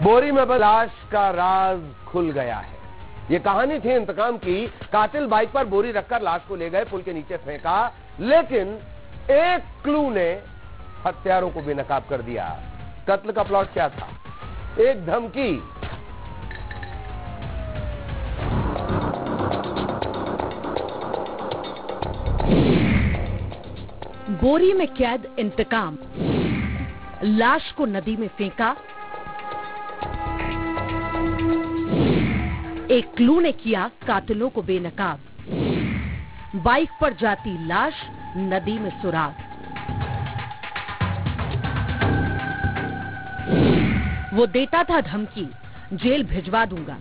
बोरी में लाश का राज खुल गया है। ये कहानी थी इंतकाम की। कातिल बाइक पर बोरी रखकर लाश को ले गए, पुल के नीचे फेंका, लेकिन एक क्लू ने हत्यारों को बेनकाब कर दिया। कत्ल का प्लॉट क्या था? एक धमकी। बोरी में कैद इंतकाम, लाश को नदी में फेंका, एक क्लू ने किया कातिलों को बेनकाब, बाइक पर जाती लाश, नदी में सुराग। वो देता था धमकी, जेल भिजवा दूंगा,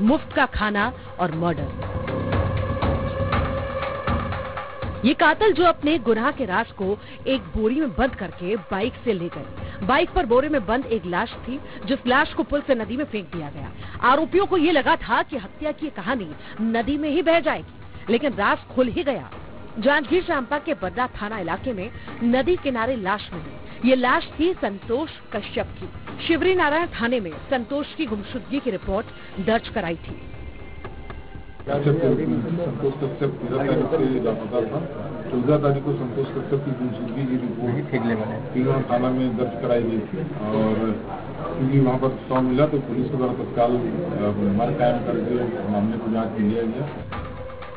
मुफ्त का खाना और मर्डर। ये कातिल जो अपने गुनाह के राज को एक बोरी में बंद करके बाइक से ले गए। बाइक पर बोरे में बंद एक लाश थी, जिस लाश को पुल से नदी में फेंक दिया गया। आरोपियों को ये लगा था कि हत्या की कहानी नदी में ही बह जाएगी, लेकिन राज खुल ही गया। जांजगीर चांपा के बर्रा थाना इलाके में नदी किनारे लाश मिली। ये लाश थी संतोष कश्यप की। शिवरी नारायण थाने में संतोष की गुमशुदगी की रिपोर्ट दर्ज कराई थी। संतोष कश्यप 13 तारीख से लापता था। 14 तारीख को संतोष कश्यप की गुमशुदगी की रिपोर्ट तीनों थाना में दर्ज कराई गई थी, और क्योंकि वहाँ पर शव मिला तो पुलिस के द्वारा तत्काल मर कायम करके मामले को जांच में लिया गया।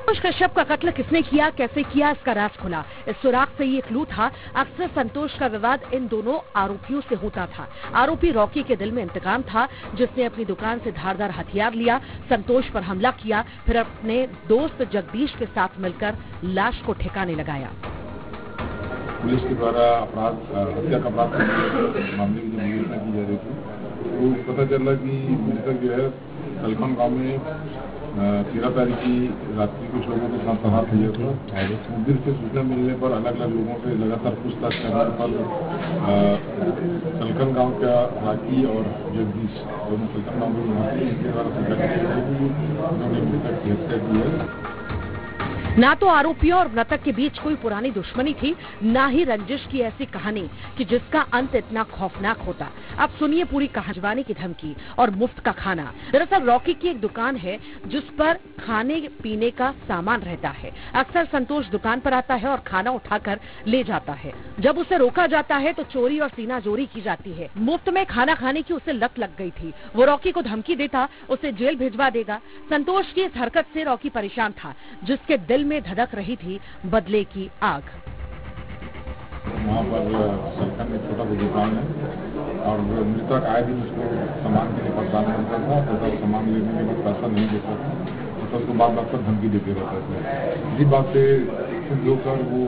संतोष कश्यप का कत्ल किसने किया, कैसे किया, इसका राज खुला। इस सुराग से ये क्लू था। अक्सर संतोष का विवाद इन दोनों आरोपियों से होता था। आरोपी रॉकी के दिल में इंतकाम था, जिसने अपनी दुकान से धारदार हथियार लिया, संतोष पर हमला किया, फिर अपने दोस्त जगदीश के साथ मिलकर लाश को ठिकाने लगाया। पुलिस के द्वारा हत्या का अपराध मामले की जो विवेचना की जा रही थी, तो पता चला कि मृतक जो है कलखन गाँव में 13 तारीख की रात्रि कुछ लोगों के साथ सवार हुआ था। मुखबिर से सूचना मिलने पर अलग अलग लोगों से लगातार पूछताछ करने पर कलखन गांव का राकी और जगदीश दोनों कलखन गांव में निवासी, इनके द्वारा उन्होंने मृतक की हत्या की है। ना तो आरोपियों और मृतक के बीच कोई पुरानी दुश्मनी थी, ना ही रंजिश की ऐसी कहानी कि जिसका अंत इतना खौफनाक होता। अब सुनिए पूरी कहानी की धमकी और मुफ्त का खाना। दरअसल रॉकी की एक दुकान है जिस पर खाने पीने का सामान रहता है। अक्सर संतोष दुकान पर आता है और खाना उठाकर ले जाता है। जब उसे रोका जाता है तो चोरी और सीनाजोरी की जाती है। मुफ्त में खाना खाने की उसे लत लग गई थी। वो रॉकी को धमकी देता उसे जेल भिजवा देगा। संतोष की इस हरकत से रॉकी परेशान था, जिसके दिल में धधक रही थी बदले की आग। वहाँ पर सरकार में छोटा सा दुकान है और मृतक आए दिन उसको सामान के लिए परेशान करता था, तथा सामान लेने के बाद पैसा नहीं देता था, तो उसको बार बार धमकी देते रहता था। इसी बात से होकर वो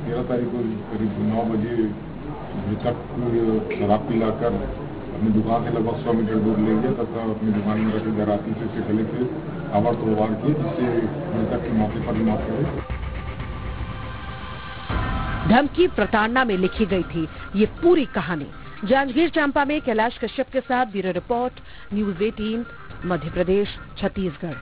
13 तारीख को करीब 9 बजे मृतक को शराब पिलाकर अपनी दुकान से लगभग 100 मीटर दूर ले गया तथा अपनी दुकान में रखे गराती से गले से आवार किए, जिससे मृतक की मौके पर मौत हो गई। धमकी प्रताड़ना में लिखी गई थी ये पूरी कहानी। जांजगीर चांपा में कैलाश कश्यप के साथ bureau report, news 18, Madhya Pradesh, Chhattisgarh.